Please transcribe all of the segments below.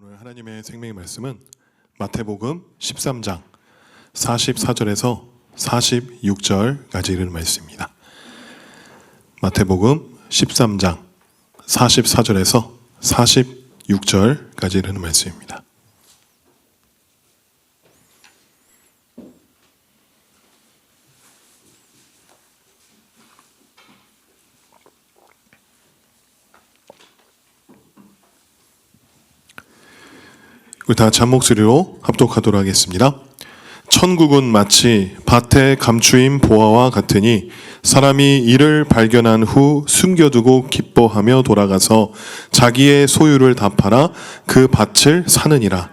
오늘 하나님의 생명의 말씀은 마태복음 13장 44절에서 46절까지 이르는 말씀입니다. 마태복음 13장 44절에서 46절까지 이르는 말씀입니다. 우리 다 같이 한 목소리로 합독하도록 하겠습니다. 천국은 마치 밭에 감추인 보화와 같으니 사람이 이를 발견한 후 숨겨두고 기뻐하며 돌아가서 자기의 소유를 다 팔아 그 밭을 사느니라.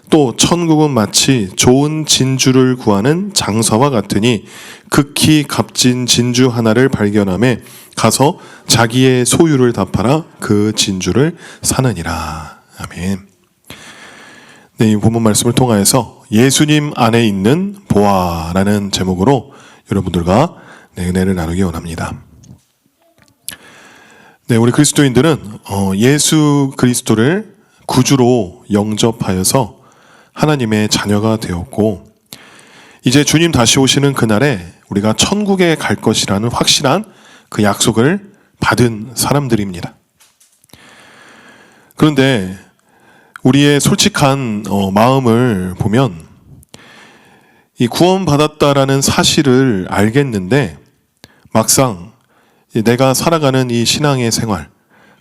또 천국은 마치 좋은 진주를 구하는 장사와 같으니 극히 값진 진주 하나를 발견하며 가서 자기의 소유를 다 팔아 그 진주를 사느니라. 아멘. 네, 이 본문 말씀을 통하여서 예수님 안에 있는 보화라는 제목으로 여러분들과 은혜를 나누기 원합니다. 네, 우리 그리스도인들은 예수 그리스도를 구주로 영접하여서 하나님의 자녀가 되었고, 이제 주님 다시 오시는 그날에 우리가 천국에 갈 것이라는 확실한 그 약속을 받은 사람들입니다. 그런데 우리의 솔직한 마음을 보면 이 구원받았다라는 사실을 알겠는데 막상 내가 살아가는 이 신앙의 생활,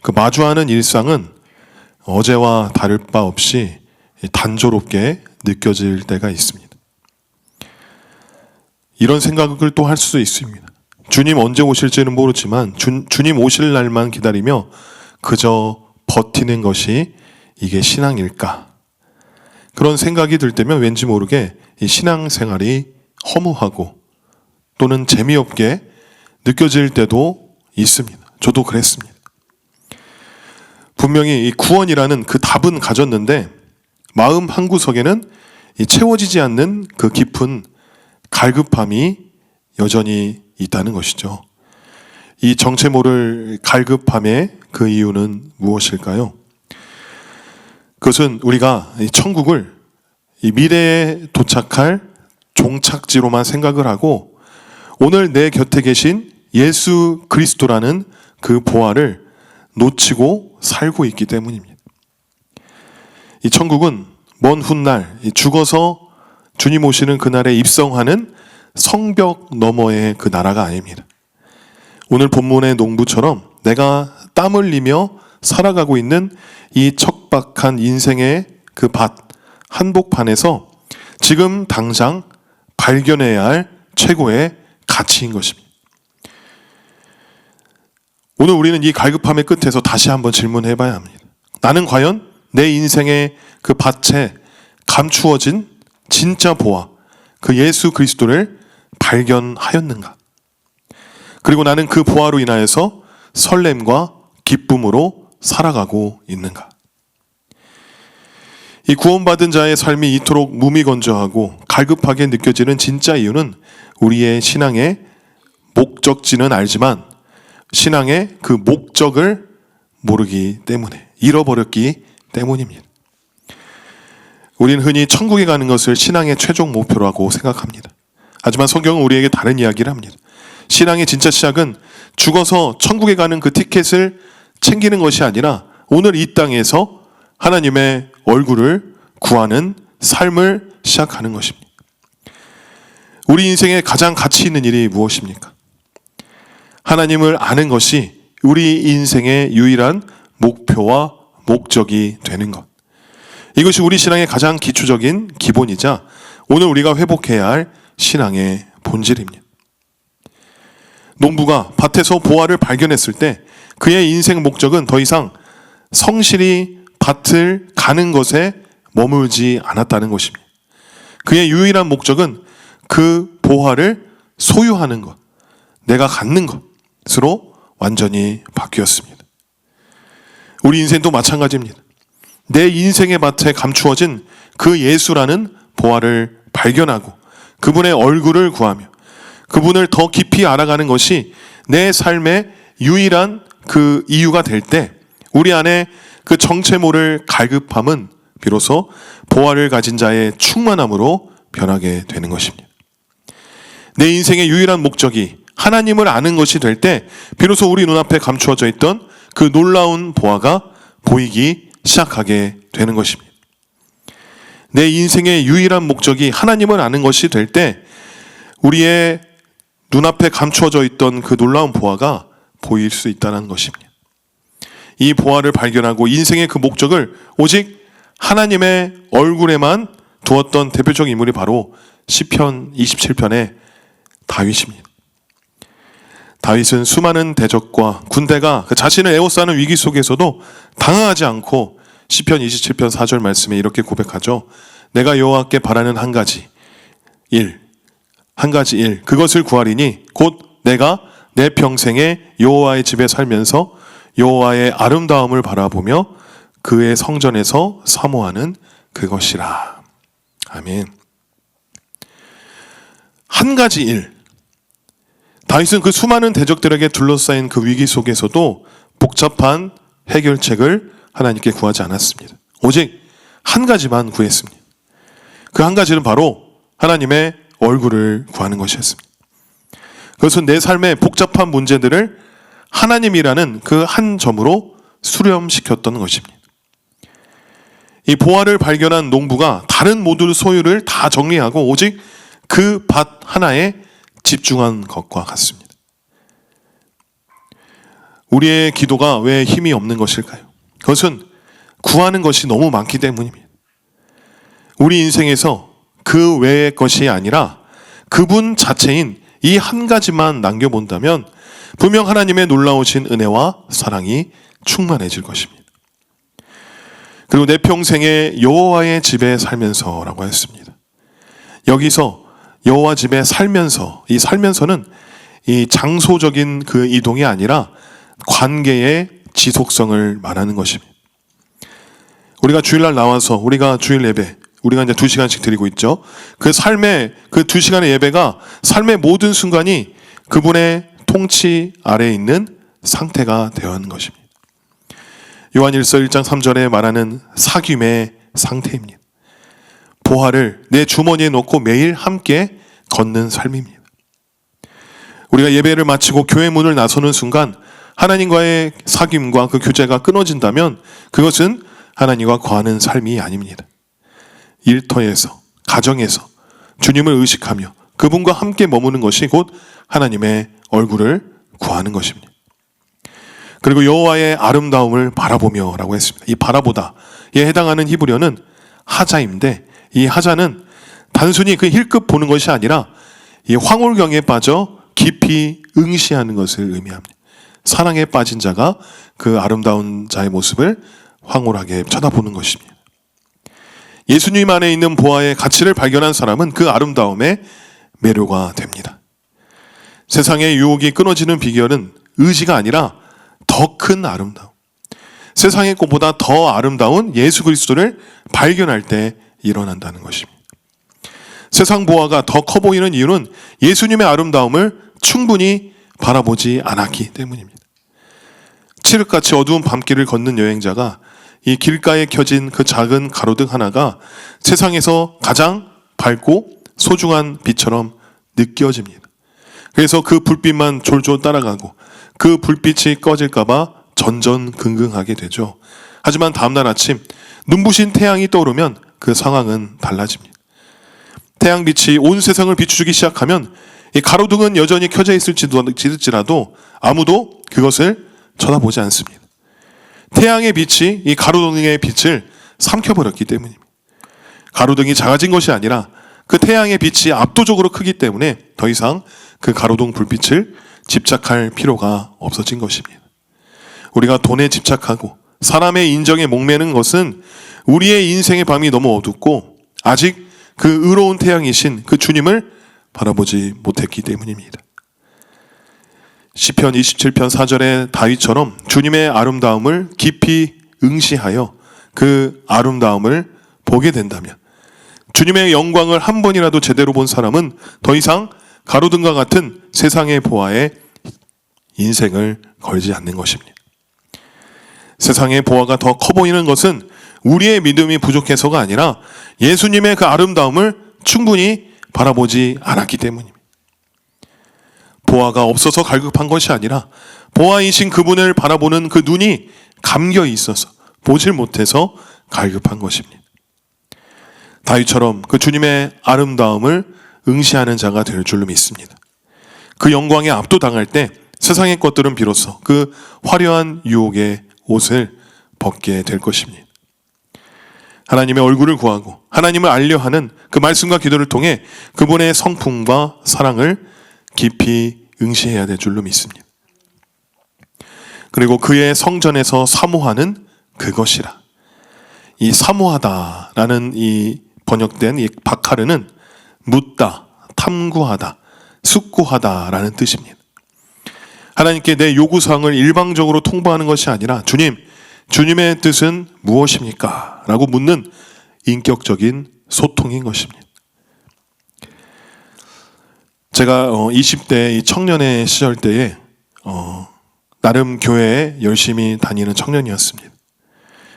그 마주하는 일상은 어제와 다를 바 없이 단조롭게 느껴질 때가 있습니다. 이런 생각을 또 할 수 있습니다. 주님 언제 오실지는 모르지만 주님 오실 날만 기다리며 그저 버티는 것이 이게 신앙일까? 그런 생각이 들 때면 왠지 모르게 이 신앙생활이 허무하고 또는 재미없게 느껴질 때도 있습니다. 저도 그랬습니다. 분명히 이 구원이라는 그 답은 가졌는데 마음 한구석에는 이 채워지지 않는 그 깊은 갈급함이 여전히 있다는 것이죠. 이 정체 모를 갈급함의 그 이유는 무엇일까요? 그것은 우리가 이 천국을 이 미래에 도착할 종착지로만 생각을 하고 오늘 내 곁에 계신 예수 그리스도라는 그 보화를 놓치고 살고 있기 때문입니다. 이 천국은 먼 훗날 죽어서 주님 오시는 그날에 입성하는 성벽 너머의 그 나라가 아닙니다. 오늘 본문의 농부처럼 내가 땀 흘리며 살아가고 있는 이 척박한 인생의 그 밭, 한복판에서 지금 당장 발견해야 할 최고의 가치인 것입니다. 오늘 우리는 이 갈급함의 끝에서 다시 한번 질문해 봐야 합니다. 나는 과연 내 인생의 그 밭에 감추어진 진짜 보화, 그 예수 그리스도를 발견하였는가? 그리고 나는 그 보화로 인하여서 설렘과 기쁨으로 살아가고 있는가? 이 구원받은 자의 삶이 이토록 무미건조하고 갈급하게 느껴지는 진짜 이유는 우리의 신앙의 목적지는 알지만 신앙의 그 목적을 모르기 때문에, 잃어버렸기 때문입니다. 우리는 흔히 천국에 가는 것을 신앙의 최종 목표라고 생각합니다. 하지만 성경은 우리에게 다른 이야기를 합니다. 신앙의 진짜 시작은 죽어서 천국에 가는 그 티켓을 챙기는 것이 아니라 오늘 이 땅에서 하나님의 얼굴을 구하는 삶을 시작하는 것입니다. 우리 인생의 가장 가치 있는 일이 무엇입니까? 하나님을 아는 것이 우리 인생의 유일한 목표와 목적이 되는 것. 이것이 우리 신앙의 가장 기초적인 기본이자 오늘 우리가 회복해야 할 신앙의 본질입니다. 농부가 밭에서 보화를 발견했을 때 그의 인생 목적은 더 이상 성실히 밭을 가는 것에 머물지 않았다는 것입니다. 그의 유일한 목적은 그 보화를 소유하는 것, 내가 갖는 것으로 완전히 바뀌었습니다. 우리 인생도 마찬가지입니다. 내 인생의 밭에 감추어진 그 예수라는 보화를 발견하고 그분의 얼굴을 구하며 그분을 더 깊이 알아가는 것이 내 삶의 유일한 그 이유가 될 때 우리 안에 그 정체 모를 갈급함은 비로소 보화를 가진 자의 충만함으로 변하게 되는 것입니다. 내 인생의 유일한 목적이 하나님을 아는 것이 될 때 비로소 우리 눈앞에 감추어져 있던 그 놀라운 보화가 보이기 시작하게 되는 것입니다. 내 인생의 유일한 목적이 하나님을 아는 것이 될 때 우리의 눈앞에 감추어져 있던 그 놀라운 보화가 보일 수 있다는 것입니다. 이 보화를 발견하고 인생의 그 목적을 오직 하나님의 얼굴에만 두었던 대표적인 인물이 바로 시편 27편의 다윗입니다. 다윗은 수많은 대적과 군대가 그 자신을 에워싸는 위기 속에서도 당황하지 않고 시편 27편 4절 말씀에 이렇게 고백하죠. 내가 여호와께 바라는 한 가지 일 그것을 구하리니 곧 내가 내 평생에 여호와의 집에 살면서 여호와의 아름다움을 바라보며 그의 성전에서 사모하는 그것이라. 아멘. 한 가지 일. 다윗은 그 수많은 대적들에게 둘러싸인 그 위기 속에서도 복잡한 해결책을 하나님께 구하지 않았습니다. 오직 한 가지만 구했습니다. 그 한 가지는 바로 하나님의 얼굴을 구하는 것이었습니다. 그것은 내 삶의 복잡한 문제들을 하나님이라는 그 한 점으로 수렴시켰던 것입니다. 이 보화를 발견한 농부가 다른 모든 소유를 다 정리하고 오직 그 밭 하나에 집중한 것과 같습니다. 우리의 기도가 왜 힘이 없는 것일까요? 그것은 구하는 것이 너무 많기 때문입니다. 우리 인생에서 그 외의 것이 아니라 그분 자체인 이 한 가지만 남겨본다면 분명 하나님의 놀라우신 은혜와 사랑이 충만해질 것입니다. 그리고 내 평생에 여호와의 집에 살면서라고 했습니다. 여기서 여호와 집에 살면서, 이 살면서는 이 장소적인 그 이동이 아니라 관계의 지속성을 말하는 것입니다. 우리가 주일날 나와서 우리가 주일 예배, 우리가 이제 2시간씩 드리고 있죠. 그 삶의 그 2시간의 예배가 삶의 모든 순간이 그분의 통치 아래에 있는 상태가 되어야 하는 것입니다. 요한일서 1장 3절에 말하는 사귐의 상태입니다. 보화를 내 주머니에 넣고 매일 함께 걷는 삶입니다. 우리가 예배를 마치고 교회 문을 나서는 순간 하나님과의 사귐과 그 교제가 끊어진다면 그것은 하나님과 거하는 삶이 아닙니다. 일터에서, 가정에서 주님을 의식하며 그분과 함께 머무는 것이 곧 하나님의 얼굴을 구하는 것입니다. 그리고 여호와의 아름다움을 바라보며 라고 했습니다. 이 바라보다에 해당하는 히브리어는 하자인데 이 하자는 단순히 그 힐끗 보는 것이 아니라 이 황홀경에 빠져 깊이 응시하는 것을 의미합니다. 사랑에 빠진 자가 그 아름다운 자의 모습을 황홀하게 쳐다보는 것입니다. 예수님 안에 있는 보화의 가치를 발견한 사람은 그 아름다움에 매료가 됩니다. 세상의 유혹이 끊어지는 비결은 의지가 아니라 더 큰 아름다움, 세상의 것보다 더 아름다운 예수 그리스도를 발견할 때 일어난다는 것입니다. 세상 보화가 더 커 보이는 이유는 예수님의 아름다움을 충분히 바라보지 않았기 때문입니다. 칠흑같이 어두운 밤길을 걷는 여행자가 이 길가에 켜진 그 작은 가로등 하나가 세상에서 가장 밝고 소중한 빛처럼 느껴집니다. 그래서 그 불빛만 졸졸 따라가고 그 불빛이 꺼질까봐 전전긍긍하게 되죠. 하지만 다음날 아침 눈부신 태양이 떠오르면 그 상황은 달라집니다. 태양빛이 온 세상을 비추기 시작하면 이 가로등은 여전히 켜져 있을지라도 아무도 그것을 쳐다보지 않습니다. 태양의 빛이 이 가로등의 빛을 삼켜버렸기 때문입니다. 가로등이 작아진 것이 아니라 그 태양의 빛이 압도적으로 크기 때문에 더 이상 그 가로등 불빛을 집착할 필요가 없어진 것입니다. 우리가 돈에 집착하고 사람의 인정에 목매는 것은 우리의 인생의 밤이 너무 어둡고 아직 그 의로운 태양이신 그 주님을 바라보지 못했기 때문입니다. 시편 27편 4절의 다윗처럼 주님의 아름다움을 깊이 응시하여 그 아름다움을 보게 된다면 주님의 영광을 한 번이라도 제대로 본 사람은 더 이상 가로등과 같은 세상의 보화에 인생을 걸지 않는 것입니다. 세상의 보화가 더 커 보이는 것은 우리의 믿음이 부족해서가 아니라 예수님의 그 아름다움을 충분히 바라보지 않았기 때문입니다. 보아가 없어서 갈급한 것이 아니라 보아이신 그분을 바라보는 그 눈이 감겨 있어서 보질 못해서 갈급한 것입니다. 다윗처럼 그 주님의 아름다움을 응시하는 자가 될 줄로 믿습니다. 그 영광에 압도당할 때 세상의 것들은 비로소 그 화려한 유혹의 옷을 벗게 될 것입니다. 하나님의 얼굴을 구하고 하나님을 알려하는 그 말씀과 기도를 통해 그분의 성품과 사랑을 깊이 응시해야 될 줄로 믿습니다. 그리고 그의 성전에서 사모하는 그것이라. 이 사모하다라는 이 번역된 이 바카르는 묻다, 탐구하다, 숙고하다라는 뜻입니다. 하나님께 내 요구사항을 일방적으로 통보하는 것이 아니라 주님의 뜻은 무엇입니까? 라고 묻는 인격적인 소통인 것입니다. 제가 20대 청년의 시절 때에 나름 교회에 열심히 다니는 청년이었습니다.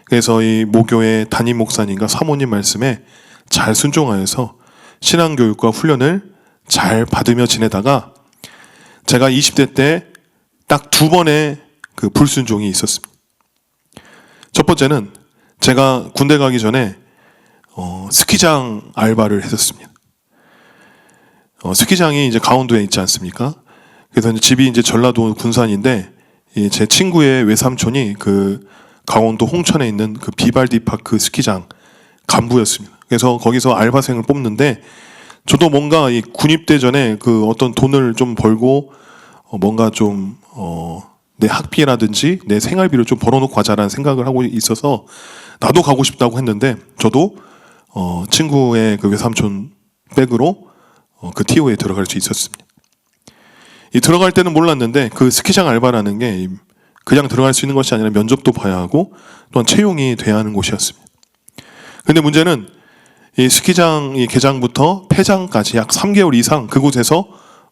그래서 이 모교의 담임 목사님과 사모님 말씀에 잘 순종하여서 신앙교육과 훈련을 잘 받으며 지내다가 제가 20대 때 딱 2번의 그 불순종이 있었습니다. 첫 번째는 제가 군대 가기 전에 스키장 알바를 했었습니다. 스키장이 이제 강원도에 있지 않습니까? 그래서 집이 이제 전라도 군산인데 제 친구의 외삼촌이 그 강원도 홍천에 있는 그 비발디 파크 스키장 간부였습니다. 그래서 거기서 알바생을 뽑는데 저도 뭔가 이 군입대 전에 그 어떤 돈을 좀 벌고 뭔가 좀 내 학비라든지 내 생활비를 좀 벌어놓고 하자라는 생각을 하고 있어서 나도 가고 싶다고 했는데 저도 친구의 그 외삼촌 백으로 그 TO에 들어갈 수 있었습니다. 이 들어갈 때는 몰랐는데 그 스키장 알바라는 게 그냥 들어갈 수 있는 것이 아니라 면접도 봐야 하고 또한 채용이 돼야 하는 곳이었습니다. 근데 문제는 이 스키장 이 개장부터 폐장까지 약 3개월 이상 그곳에서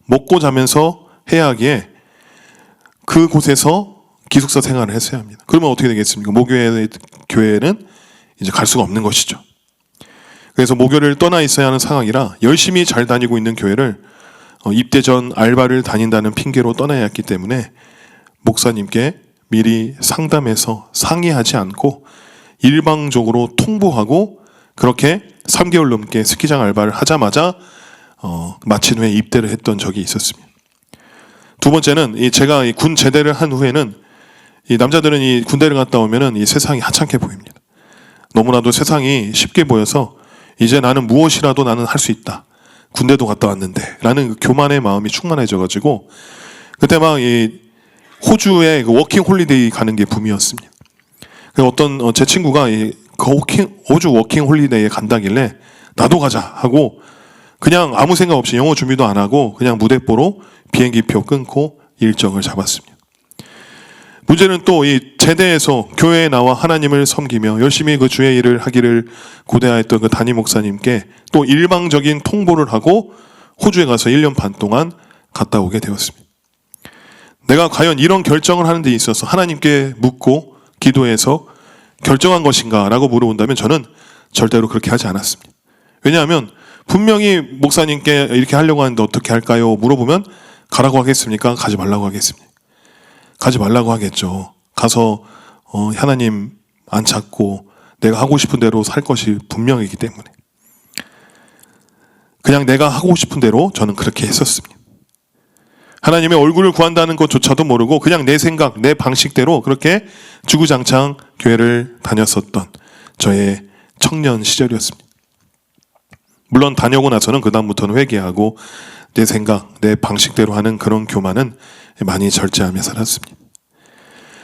먹고 자면서 해야 하기에 그곳에서 기숙사 생활을 했어야 합니다. 그러면 어떻게 되겠습니까? 교회는 이제 갈 수가 없는 것이죠. 그래서 모교를 떠나 있어야 하는 상황이라 열심히 잘 다니고 있는 교회를 입대 전 알바를 다닌다는 핑계로 떠나야 했기 때문에 목사님께 미리 상담해서 상의하지 않고 일방적으로 통보하고 그렇게 3개월 넘게 스키장 알바를 하자마자 마친 후에 입대를 했던 적이 있었습니다. 두 번째는 제가 군 제대를 한 후에는 이 남자들은 이 군대를 갔다 오면은 이 세상이 하찮게 보입니다. 너무나도 세상이 쉽게 보여서 이제 나는 무엇이라도 나는 할 수 있다. 군대도 갔다 왔는데 라는 그 교만의 마음이 충만해져가지고 그때 막 이 호주에 그 워킹 홀리데이 가는 게 붐이었습니다. 어떤 제 친구가 호주 워킹 홀리데이에 간다길래 나도 가자 하고 그냥 아무 생각 없이 영어 준비도 안 하고 그냥 무대뽀로 비행기표 끊고 일정을 잡았습니다. 문제는 또 이 제대에서 교회에 나와 하나님을 섬기며 열심히 그 주의 일을 하기를 고대하였던 그 담임 목사님께 또 일방적인 통보를 하고 호주에 가서 1년 반 동안 갔다 오게 되었습니다. 내가 과연 이런 결정을 하는 데 있어서 하나님께 묻고 기도해서 결정한 것인가 라고 물어본다면 저는 절대로 그렇게 하지 않았습니다. 왜냐하면 분명히 목사님께 이렇게 하려고 하는데 어떻게 할까요? 물어보면 가라고 하겠습니까? 가지 말라고 하겠습니까? 가지 말라고 하겠죠. 가서 하나님 안 찾고 내가 하고 싶은 대로 살 것이 분명이기 때문에 그냥 내가 하고 싶은 대로 저는 그렇게 했었습니다. 하나님의 얼굴을 구한다는 것조차도 모르고 그냥 내 생각, 내 방식대로 그렇게 주구장창 교회를 다녔었던 저의 청년 시절이었습니다. 물론 다녀오고 나서는 그 다음부터는 회개하고 내 생각, 내 방식대로 하는 그런 교만은 많이 절제하며 살았습니다.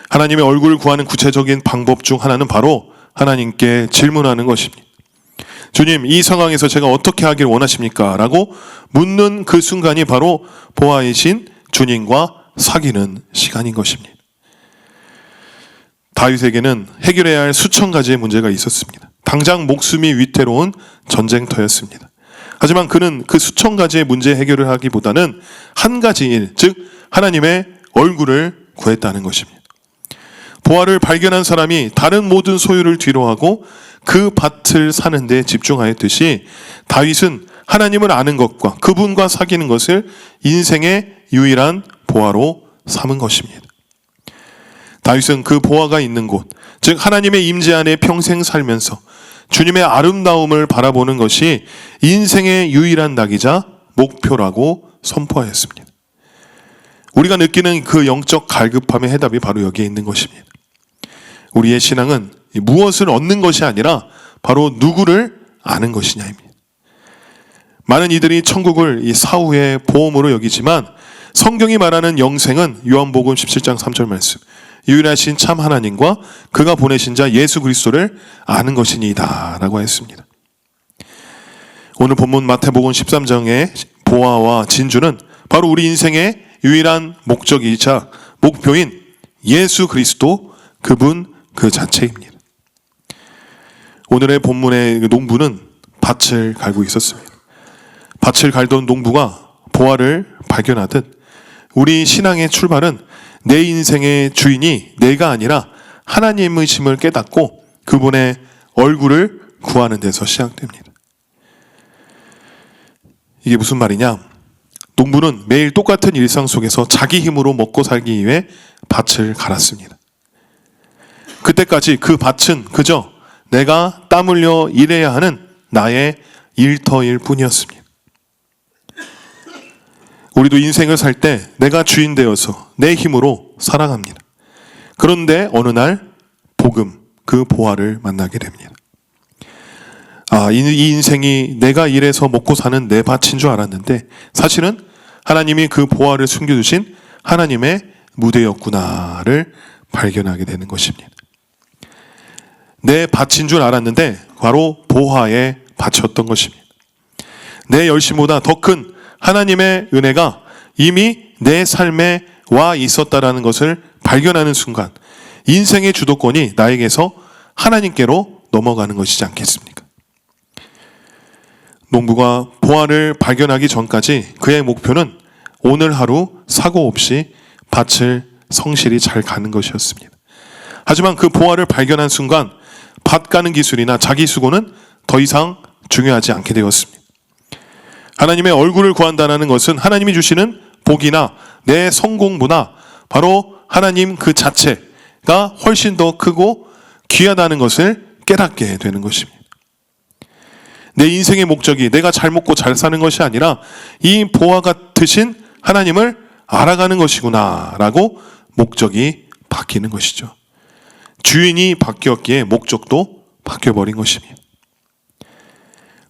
하나님의 얼굴을 구하는 구체적인 방법 중 하나는 바로 하나님께 질문하는 것입니다. 주님, 이 상황에서 제가 어떻게 하길 원하십니까? 라고 묻는 그 순간이 바로 보아이신 주님과 사귀는 시간인 것입니다. 다윗에게는 해결해야 할 수천 가지의 문제가 있었습니다. 당장 목숨이 위태로운 전쟁터였습니다. 하지만 그는 그 수천 가지의 문제 해결을 하기보다는 한 가지 일, 즉 하나님의 얼굴을 구했다는 것입니다. 보화를 발견한 사람이 다른 모든 소유를 뒤로하고 그 밭을 사는 데 집중하였듯이 다윗은 하나님을 아는 것과 그분과 사귀는 것을 인생의 유일한 보화로 삼은 것입니다. 다윗은 그 보화가 있는 곳, 즉 하나님의 임재 안에 평생 살면서 주님의 아름다움을 바라보는 것이 인생의 유일한 낙이자 목표라고 선포하였습니다. 우리가 느끼는 그 영적 갈급함의 해답이 바로 여기에 있는 것입니다. 우리의 신앙은 무엇을 얻는 것이 아니라 바로 누구를 아는 것이냐입니다. 많은 이들이 천국을 이 사후의 보험으로 여기지만 성경이 말하는 영생은 요한복음 17장 3절 말씀, 유일하신 참 하나님과 그가 보내신 자 예수 그리스도를 아는 것이니이다 라고 했습니다. 오늘 본문 마태복음 13장의 보화와 진주는 바로 우리 인생의 유일한 목적이자 목표인 예수 그리스도 그분 그 자체입니다. 오늘의 본문의 농부는 밭을 갈고 있었습니다. 밭을 갈던 농부가 보화를 발견하듯 우리 신앙의 출발은 내 인생의 주인이 내가 아니라 하나님의심을 깨닫고 그분의 얼굴을 구하는 데서 시작됩니다. 이게 무슨 말이냐? 농부는 매일 똑같은 일상 속에서 자기 힘으로 먹고 살기 위해 밭을 갈았습니다. 그때까지 그 밭은 그저 내가 땀 흘려 일해야 하는 나의 일터일 뿐이었습니다. 우리도 인생을 살 때 내가 주인 되어서 내 힘으로 살아갑니다. 그런데 어느 날 복음, 그 보화를 만나게 됩니다. 이 인생이 내가 일해서 먹고 사는 내 밭인 줄 알았는데 사실은 하나님이 그 보화를 숨겨두신 하나님의 무대였구나를 발견하게 되는 것입니다. 내 밭인 줄 알았는데 바로 보화의 밭이었던 것입니다. 내 열심보다 더 큰 하나님의 은혜가 이미 내 삶에 와 있었다라는 것을 발견하는 순간 인생의 주도권이 나에게서 하나님께로 넘어가는 것이지 않겠습니까? 농부가 보화를 발견하기 전까지 그의 목표는 오늘 하루 사고 없이 밭을 성실히 잘 가는 것이었습니다. 하지만 그 보화를 발견한 순간 밭 가는 기술이나 자기 수고는 더 이상 중요하지 않게 되었습니다. 하나님의 얼굴을 구한다는 것은 하나님이 주시는 복이나 내 성공보다 바로 하나님 그 자체가 훨씬 더 크고 귀하다는 것을 깨닫게 되는 것입니다. 내 인생의 목적이 내가 잘 먹고 잘 사는 것이 아니라 이 보화 같으신 하나님을 알아가는 것이구나 라고 목적이 바뀌는 것이죠. 주인이 바뀌었기에 목적도 바뀌어버린 것입니다.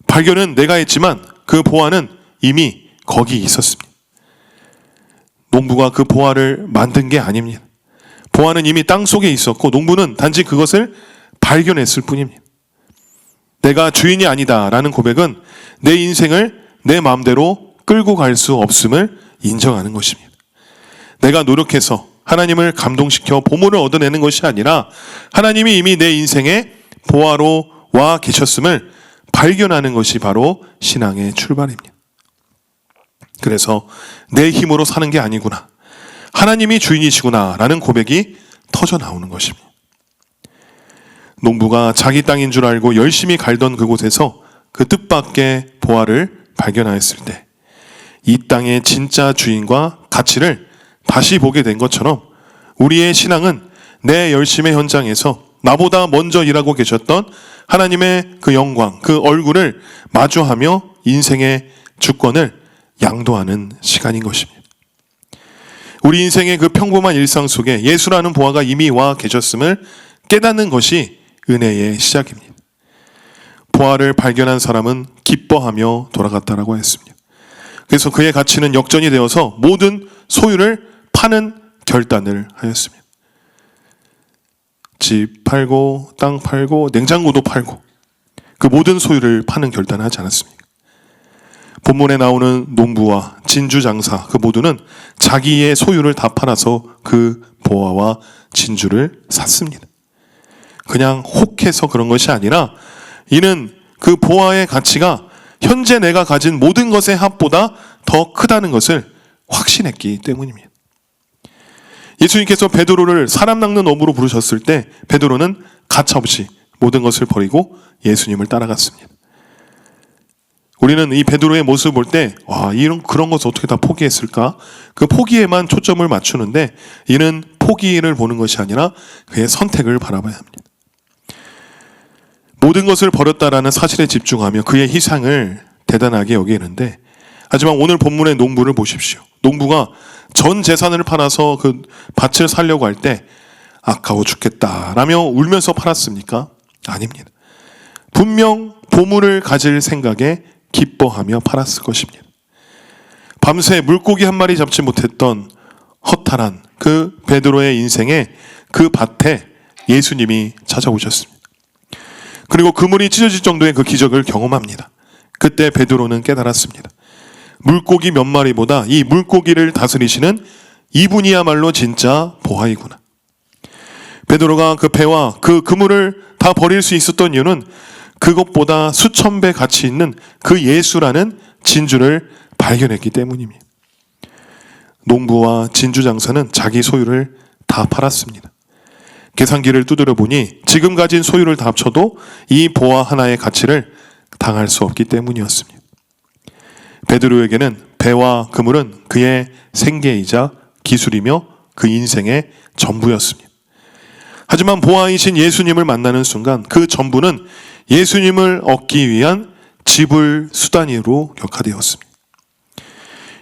발견은 내가 했지만 그 보화는 이미 거기 있었습니다. 농부가 그 보화를 만든 게 아닙니다. 보화는 이미 땅 속에 있었고 농부는 단지 그것을 발견했을 뿐입니다. 내가 주인이 아니다라는 고백은 내 인생을 내 마음대로 끌고 갈 수 없음을 인정하는 것입니다. 내가 노력해서 하나님을 감동시켜 보물을 얻어내는 것이 아니라 하나님이 이미 내 인생에 보화로 와 계셨음을 발견하는 것이 바로 신앙의 출발입니다. 그래서 내 힘으로 사는 게 아니구나, 하나님이 주인이시구나 라는 고백이 터져 나오는 것입니다. 농부가 자기 땅인 줄 알고 열심히 갈던 그곳에서 그 뜻밖의 보화를 발견하였을 때 이 땅의 진짜 주인과 가치를 다시 보게 된 것처럼 우리의 신앙은 내 열심의 현장에서 나보다 먼저 일하고 계셨던 하나님의 그 영광, 그 얼굴을 마주하며 인생의 주권을 양도하는 시간인 것입니다. 우리 인생의 그 평범한 일상 속에 예수라는 보화가 이미 와 계셨음을 깨닫는 것이 은혜의 시작입니다. 보화를 발견한 사람은 기뻐하며 돌아갔다라고 했습니다. 그래서 그의 가치는 역전이 되어서 모든 소유를 파는 결단을 하였습니다. 집 팔고 땅 팔고 냉장고도 팔고 그 모든 소유를 파는 결단을 하지 않았습니까? 본문에 나오는 농부와 진주 장사 그 모두는 자기의 소유를 다 팔아서 그 보화와 진주를 샀습니다. 그냥 혹해서 그런 것이 아니라 이는 그 보화의 가치가 현재 내가 가진 모든 것의 합보다 더 크다는 것을 확신했기 때문입니다. 예수님께서 베드로를 사람 낚는 어부로 부르셨을 때 베드로는 가차없이 모든 것을 버리고 예수님을 따라갔습니다. 우리는 이 베드로의 모습을 볼 때 그런 것을 어떻게 다 포기했을까? 그 포기에만 초점을 맞추는데 이는 포기를 보는 것이 아니라 그의 선택을 바라봐야 합니다. 모든 것을 버렸다라는 사실에 집중하며 그의 희생을 대단하게 여기는데, 하지만 오늘 본문의 농부를 보십시오. 농부가 전 재산을 팔아서 그 밭을 살려고 할 때 아까워 죽겠다라며 울면서 팔았습니까? 아닙니다. 분명 보물을 가질 생각에 기뻐하며 팔았을 것입니다. 밤새 물고기 한 마리 잡지 못했던 허탈한 그 베드로의 인생에 그 밭에 예수님이 찾아오셨습니다. 그리고 그물이 찢어질 정도의 그 기적을 경험합니다. 그때 베드로는 깨달았습니다. 물고기 몇 마리보다 이 물고기를 다스리시는 이분이야말로 진짜 보아이구나. 베드로가 그 배와 그 그물을 다 버릴 수 있었던 이유는 그것보다 수천 배 가치 있는 그 예수라는 진주를 발견했기 때문입니다. 농부와 진주 장사는 자기 소유를 다 팔았습니다. 계산기를 두드려 보니 지금 가진 소유를 다 합쳐도 이 보아 하나의 가치를 당할 수 없기 때문이었습니다. 베드로에게는 배와 그물은 그의 생계이자 기술이며 그 인생의 전부였습니다. 하지만 보아이신 예수님을 만나는 순간 그 전부는 예수님을 얻기 위한 지불 수단으로 격화되었습니다.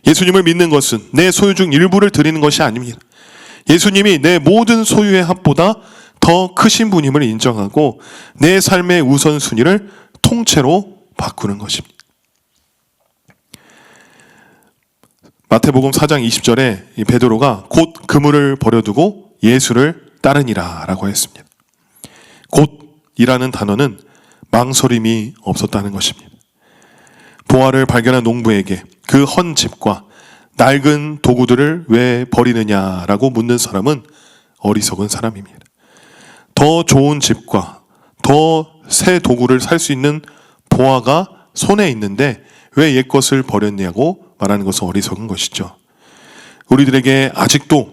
예수님을 믿는 것은 내 소유 중 일부를 드리는 것이 아닙니다. 예수님이 내 모든 소유의 합보다 더 크신 분임을 인정하고 내 삶의 우선순위를 통째로 바꾸는 것입니다. 마태복음 4장 20절에 베드로가 곧 그물을 버려두고 예수를 따르니라 라고 했습니다. 곧이라는 단어는 망설임이 없었다는 것입니다. 보화를 발견한 농부에게 그 헌 집과 낡은 도구들을 왜 버리느냐라고 묻는 사람은 어리석은 사람입니다. 더 좋은 집과 더 새 도구를 살 수 있는 보화가 손에 있는데 왜 옛 것을 버렸냐고 말하는 것은 어리석은 것이죠. 우리들에게 아직도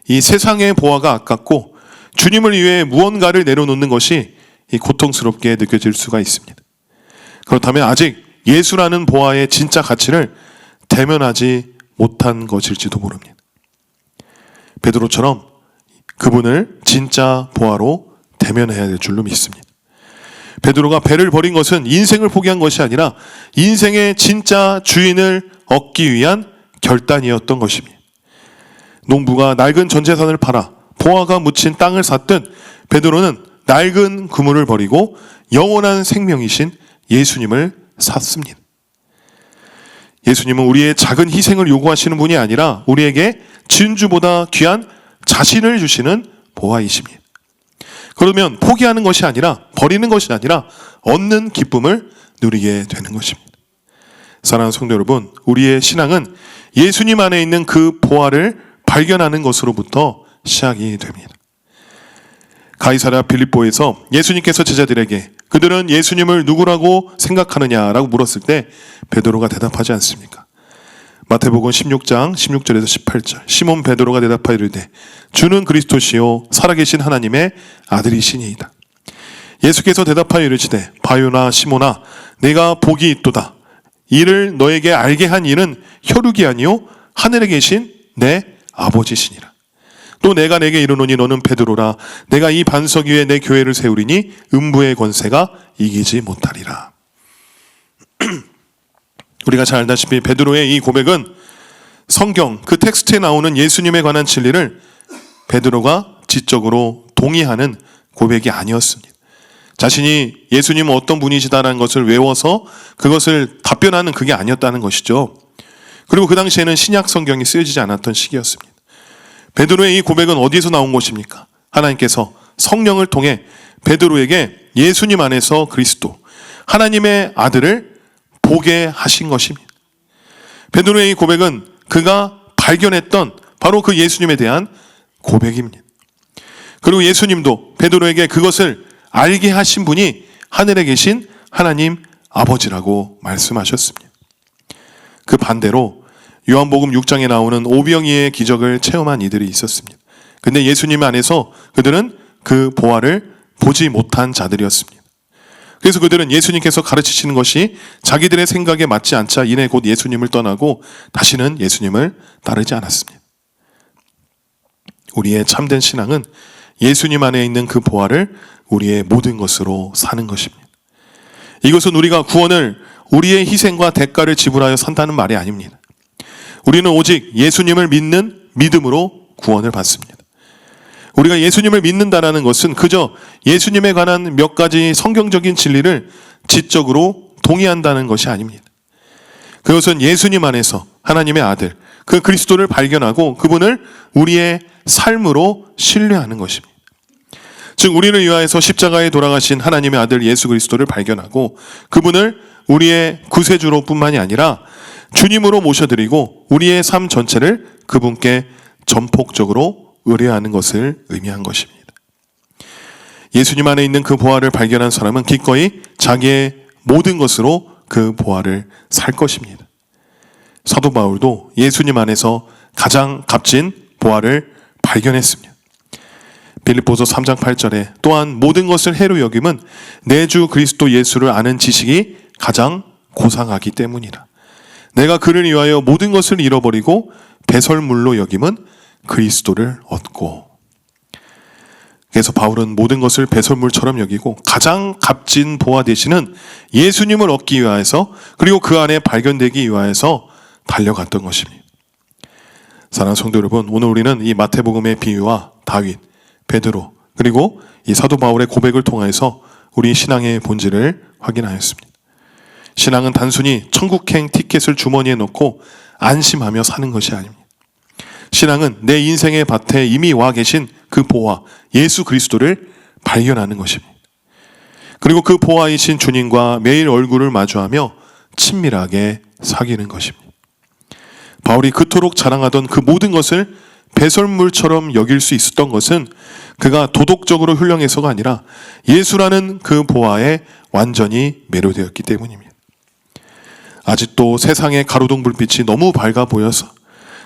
이 세상의 보화가 아깝고 주님을 위해 무언가를 내려놓는 것이 고통스럽게 느껴질 수가 있습니다. 그렇다면 아직 예수라는 보화의 진짜 가치를 대면하지 못한 것일지도 모릅니다. 베드로처럼 그분을 진짜 보화로 대면해야 될 줄로 믿습니다. 베드로가 배를 버린 것은 인생을 포기한 것이 아니라 인생의 진짜 주인을 얻기 위한 결단이었던 것입니다. 농부가 낡은 전 재산을 팔아 보화가 묻힌 땅을 샀듯 베드로는 낡은 그물을 버리고 영원한 생명이신 예수님을 샀습니다. 예수님은 우리의 작은 희생을 요구하시는 분이 아니라 우리에게 진주보다 귀한 자신을 주시는 보화이십니다. 그러면 포기하는 것이 아니라 버리는 것이 아니라 얻는 기쁨을 누리게 되는 것입니다. 사랑하는 성도 여러분, 우리의 신앙은 예수님 안에 있는 그 보화를 발견하는 것으로부터 시작이 됩니다. 가이사랴 빌립보에서 예수님께서 제자들에게 그들은 예수님을 누구라고 생각하느냐라고 물었을 때 베드로가 대답하지 않습니까? 마태복음 16장 16절에서 18절 시몬 베드로가 대답하여 이르되 주는 그리스도시요 살아계신 하나님의 아들이시니이다. 예수께서 대답하여 이르시되 바요나 시몬아 내가 복이 있도다. 이를 너에게 알게 한 이는 혈육이 아니요 하늘에 계신 내 아버지시니라. 또 내가 내게 이르노니 너는 베드로라. 내가 이 반석 위에 내 교회를 세우리니 음부의 권세가 이기지 못하리라. 우리가 잘 알다시피 베드로의 이 고백은 성경 그 텍스트에 나오는 예수님에 관한 진리를 베드로가 지적으로 동의하는 고백이 아니었습니다. 자신이 예수님은 어떤 분이시다라는 것을 외워서 그것을 답변하는 그게 아니었다는 것이죠. 그리고 그 당시에는 신약 성경이 쓰여지지 않았던 시기였습니다. 베드로의 이 고백은 어디서 나온 것입니까? 하나님께서 성령을 통해 베드로에게 예수님 안에서 그리스도 하나님의 아들을 보게 하신 것입니다. 베드로의 이 고백은 그가 발견했던 바로 그 예수님에 대한 고백입니다. 그리고 예수님도 베드로에게 그것을 알게 하신 분이 하늘에 계신 하나님 아버지라고 말씀하셨습니다. 그 반대로 요한복음 6장에 나오는 오병이의 기적을 체험한 이들이 있었습니다. 근데 예수님 안에서 그들은 그 보화를 보지 못한 자들이었습니다. 그래서 그들은 예수님께서 가르치시는 것이 자기들의 생각에 맞지 않자 이내 곧 예수님을 떠나고 다시는 예수님을 따르지 않았습니다. 우리의 참된 신앙은 예수님 안에 있는 그 보화를 우리의 모든 것으로 사는 것입니다. 이것은 우리가 구원을 우리의 희생과 대가를 지불하여 산다는 말이 아닙니다. 우리는 오직 예수님을 믿는 믿음으로 구원을 받습니다. 우리가 예수님을 믿는다는 것은 그저 예수님에 관한 몇 가지 성경적인 진리를 지적으로 동의한다는 것이 아닙니다. 그것은 예수님 안에서 하나님의 아들, 그 그리스도를 발견하고 그분을 우리의 삶으로 신뢰하는 것입니다. 즉 우리를 위하여서 십자가에 돌아가신 하나님의 아들 예수 그리스도를 발견하고 그분을 우리의 구세주로 뿐만이 아니라 주님으로 모셔드리고 우리의 삶 전체를 그분께 전폭적으로 의뢰하는 것을 의미한 것입니다. 예수님 안에 있는 그 보화를 발견한 사람은 기꺼이 자기의 모든 것으로 그 보화를 살 것입니다. 사도 바울도 예수님 안에서 가장 값진 보화를 발견했습니다. 빌립보서 3장 8절에 또한 모든 것을 해로 여김은 내 주 그리스도 예수를 아는 지식이 가장 고상하기 때문이라. 내가 그를 위하여 모든 것을 잃어버리고 배설물로 여김은 그리스도를 얻고. 그래서 바울은 모든 것을 배설물처럼 여기고 가장 값진 보화 되시는 예수님을 얻기 위하여서 그리고 그 안에 발견되기 위하여서 달려갔던 것입니다. 사랑하는 성도 여러분, 오늘 우리는 이 마태복음의 비유와 다윗, 베드로 그리고 이 사도 바울의 고백을 통해서 우리 신앙의 본질을 확인하였습니다. 신앙은 단순히 천국행 티켓을 주머니에 넣고 안심하며 사는 것이 아닙니다. 신앙은 내 인생의 밭에 이미 와 계신 그 보화 예수 그리스도를 발견하는 것입니다. 그리고 그 보화이신 주님과 매일 얼굴을 마주하며 친밀하게 사귀는 것입니다. 바울이 그토록 자랑하던 그 모든 것을 배설물처럼 여길 수 있었던 것은 그가 도덕적으로 훌륭해서가 아니라 예수라는 그 보화에 완전히 매료되었기 때문입니다. 아직도 세상의 가로등 불빛이 너무 밝아 보여서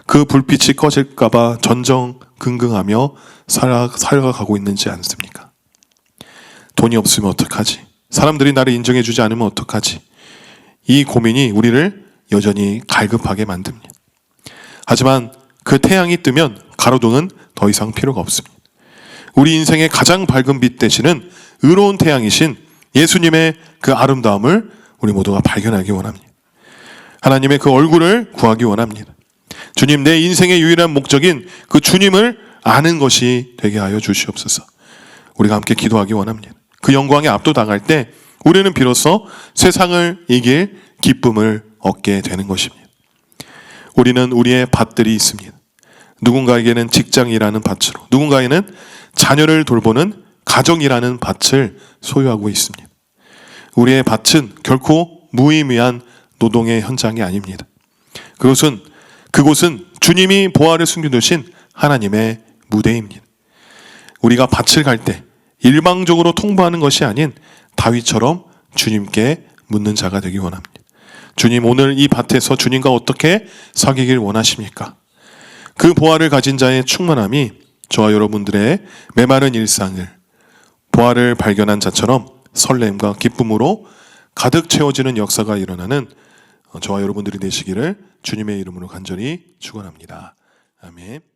그 불빛이 꺼질까봐 전전긍긍하며 살아가고 있는지 않습니까? 돈이 없으면 어떡하지? 사람들이 나를 인정해주지 않으면 어떡하지? 이 고민이 우리를 여전히 갈급하게 만듭니다. 하지만 그 태양이 뜨면 가로등은 더 이상 필요가 없습니다. 우리 인생의 가장 밝은 빛 되시는 의로운 태양이신 예수님의 그 아름다움을 우리 모두가 발견하기 원합니다. 하나님의 그 얼굴을 구하기 원합니다. 주님, 내 인생의 유일한 목적인 그 주님을 아는 것이 되게 하여 주시옵소서. 우리가 함께 기도하기 원합니다. 그 영광에 압도당할 때 우리는 비로소 세상을 이길 기쁨을 얻게 되는 것입니다. 우리는 우리의 밭들이 있습니다. 누군가에게는 직장이라는 밭으로, 누군가에는 자녀를 돌보는 가정이라는 밭을 소유하고 있습니다. 우리의 밭은 결코 무의미한 노동의 현장이 아닙니다. 그곳은 주님이 보화를 숨겨두신 하나님의 무대입니다. 우리가 밭을 갈 때 일방적으로 통보하는 것이 아닌 다윗처럼 주님께 묻는 자가 되기 원합니다. 주님, 오늘 이 밭에서 주님과 어떻게 사귀길 원하십니까? 그 보화를 가진 자의 충만함이 저와 여러분들의 메마른 일상을 보화를 발견한 자처럼 설렘과 기쁨으로 가득 채워지는 역사가 일어나는 저와 여러분들이 되시기를 주님의 이름으로 간절히 축원합니다. 아멘.